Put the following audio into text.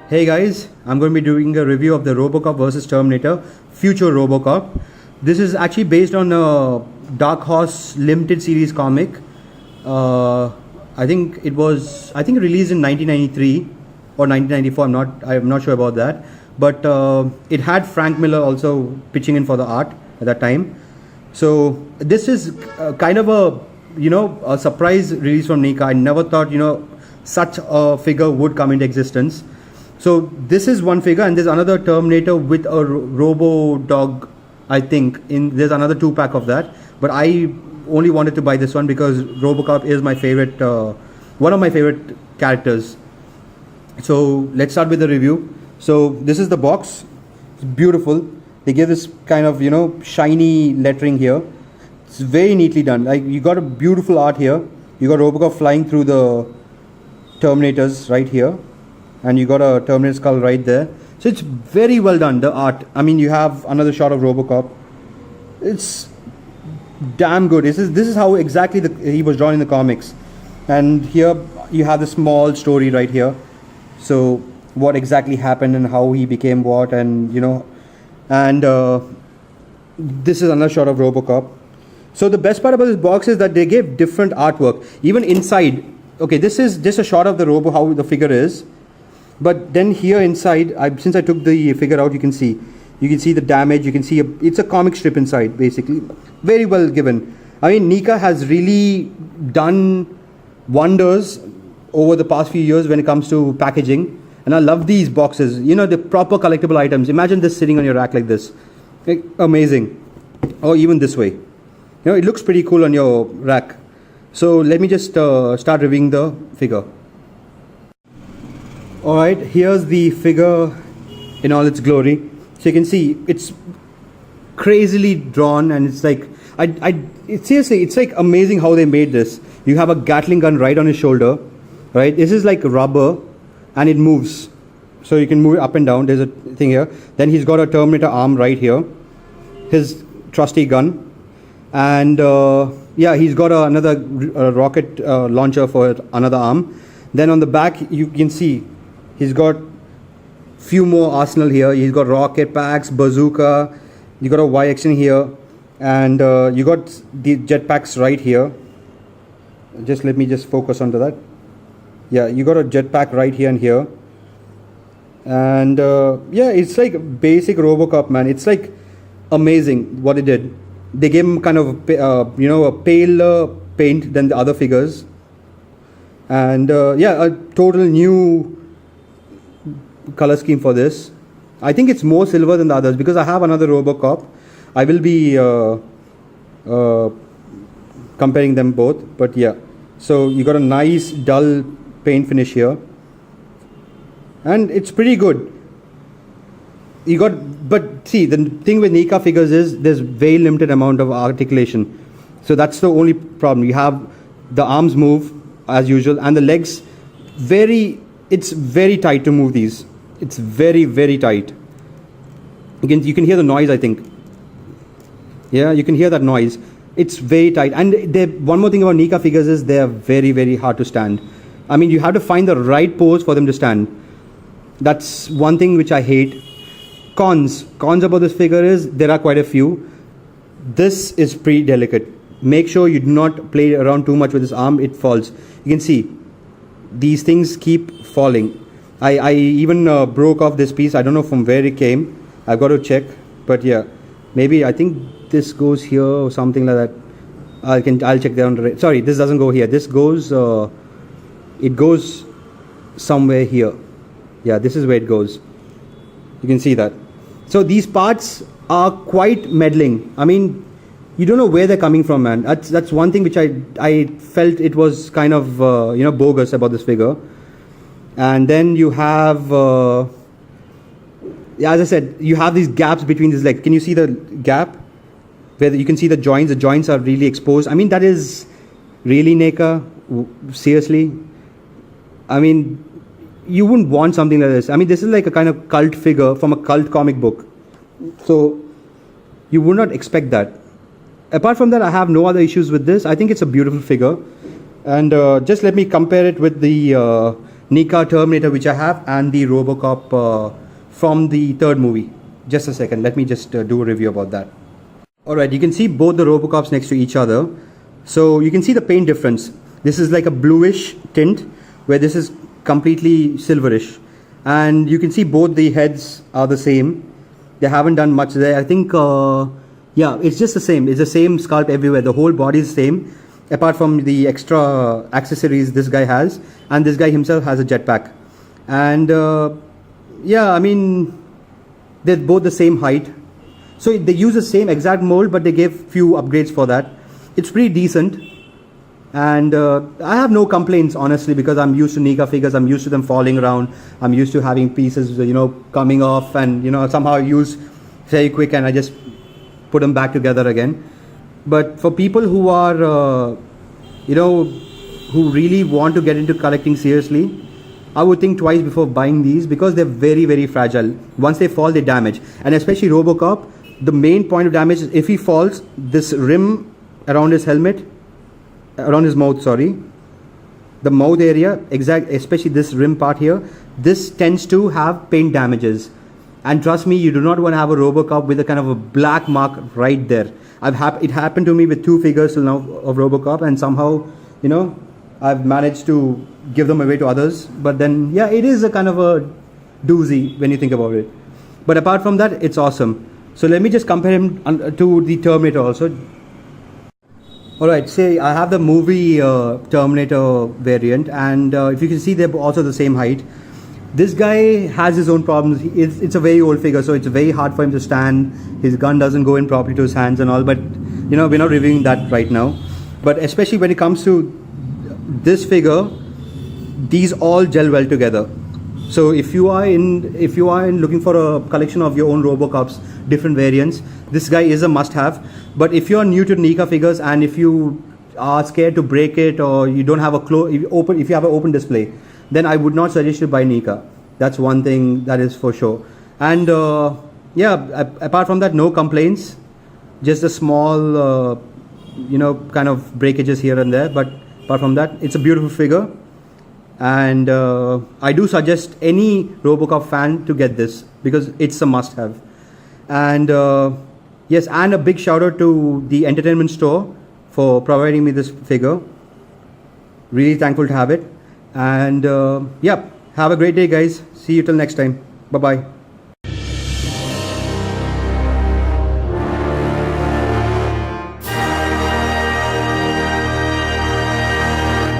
Hey guys, I'm going to be doing a review of the Robocop versus Terminator Future Robocop. This is actually based on a Dark Horse limited series comic. I think it released in 1993 or 1994. I'm not sure about that. But it had Frank Miller also pitching in for the art at that time. So this is kind of a surprise release from NECA. I never thought such a figure would come into existence. So this is one figure, and there's another Terminator with a Robo Dog. I think there's another 2-pack of that, but I only wanted to buy this one because Robocop is my favorite, one of my favorite characters. So let's start with the review. So this is the box. It's beautiful. They give this kind of shiny lettering here. It's very neatly done. Like, you got a beautiful art here. You got Robocop flying through the Terminators right here. And you got a Terminator skull right there. So it's very well done, the art. I mean, you have another shot of Robocop. It's damn good. This is how exactly he was drawn in the comics. And here you have the small story right here. So what exactly happened and how he became what, and this is another shot of Robocop. So the best part about this box is that they gave different artwork. Even inside, okay, this is just a shot of the how the figure is. But then here inside, since I took the figure out, you can see the damage. You can see it's a comic strip inside, basically. Very well given. I mean, NECA has really done wonders over the past few years when it comes to packaging. And I love these boxes. The proper collectible items. Imagine this sitting on your rack like this. Amazing. Or even this way. It looks pretty cool on your rack. So let me just start reviewing the figure. Alright, here's the figure in all its glory. So you can see it's crazily drawn, and it's like seriously, it's like amazing how they made this. You have a Gatling gun right on his shoulder, right? This is like rubber, and it moves, so you can move it up and down. There's a thing here. Then he's got a Terminator arm right here, his trusty gun, and he's got another rocket launcher for another arm. Then on the back you can see he's got few more arsenal here. He's got rocket packs, bazooka. You got a Y-action here, and you got the jetpacks right here. Let me focus onto that. Yeah, you got a jetpack right here and here, and it's like basic Robocop, man. It's like amazing what they did. They gave him kind of a paler paint than the other figures, and a total new color scheme for this. I think it's more silver than the others because I have another Robocop. I will be comparing them both, but yeah. So you got a nice dull paint finish here, and it's pretty good. But see, the thing with NECA figures is there's very limited amount of articulation. So that's the only problem. You have the arms move as usual, and the legs it's very tight to move these. It's very, very tight. You can hear the noise, I think. Yeah, you can hear that noise. It's very tight. And one more thing about NECA figures is they're very, very hard to stand. I mean, you have to find the right pose for them to stand. That's one thing which I hate. Cons about this figure is there are quite a few. This is pretty delicate. Make sure you do not play around too much with this arm. It falls. You can see these things keep falling. I even broke off this piece. I don't know from where it came. I've got to check. But yeah, maybe I think this goes here or something like that. I'll check there on the right. Sorry, this doesn't go here. This goes. It goes somewhere here. Yeah, this is where it goes. You can see that. So these parts are quite meddling. I mean, you don't know where they're coming from, man. That's one thing which I felt it was kind of bogus about this figure. And then you have, as I said, you have these gaps between these legs. Can you see the gap? Where you can see the joints. The joints are really exposed. I mean, that is really NECA. Seriously. I mean, you wouldn't want something like this. I mean, this is like a kind of cult figure from a cult comic book. So you would not expect that. Apart from that, I have no other issues with this. I think it's a beautiful figure. And just let me compare it with the NECA Terminator, which I have, and the Robocop from the third movie. Just a second, let me just do a review about that. Alright, you can see both the Robocops next to each other. So you can see the paint difference. This is like a bluish tint, where this is completely silverish. And you can see both the heads are the same. They haven't done much there. I think, yeah, it's just the same. It's the same sculpt everywhere. The whole body is the same, apart from the extra accessories this guy has. And this guy himself has a jetpack. And yeah, I mean, they're both the same height. So they use the same exact mold, but they gave few upgrades for that. It's pretty decent. And I have no complaints, honestly, because I'm used to NECA figures. I'm used to them falling around. I'm used to having pieces, coming off and, somehow used very quick, and I just put them back together again. But for people who are, who really want to get into collecting seriously, I would think twice before buying these, because they're very, very fragile. Once they fall, they damage. And especially Robocop, the main point of damage is if he falls, this rim around his helmet, around his mouth, the mouth area, especially this rim part here, this tends to have paint damages. And trust me, you do not want to have a Robocop with a kind of a black mark right there. It happened to me with 2 figures till now of Robocop, and somehow, I've managed to give them away to others. But then, yeah, it is a kind of a doozy when you think about it. But apart from that, it's awesome. So let me just compare him to the Terminator also. Alright, say I have the movie Terminator variant, and if you can see, they're also the same height. This guy has his own problems. It's a very old figure, so it's very hard for him to stand. His gun doesn't go in properly to his hands and all, but we're not reviewing that right now. But especially when it comes to this figure, these all gel well together. So if you are in looking for a collection of your own Robocops, different variants, this guy is a must-have. But if you are new to NECA figures, and if you are scared to break it, or you don't have if you have an open display, then I would not suggest you buy NECA. That's one thing that is for sure. And yeah, apart from that, no complaints. Just a small, kind of breakages here and there. But apart from that, it's a beautiful figure. And I do suggest any Robocop fan to get this, because it's a must-have. And yes, and a big shout out to the entertainment store for providing me this figure. Really thankful to have it. And yeah, have a great day, guys. See you till next time. Bye bye.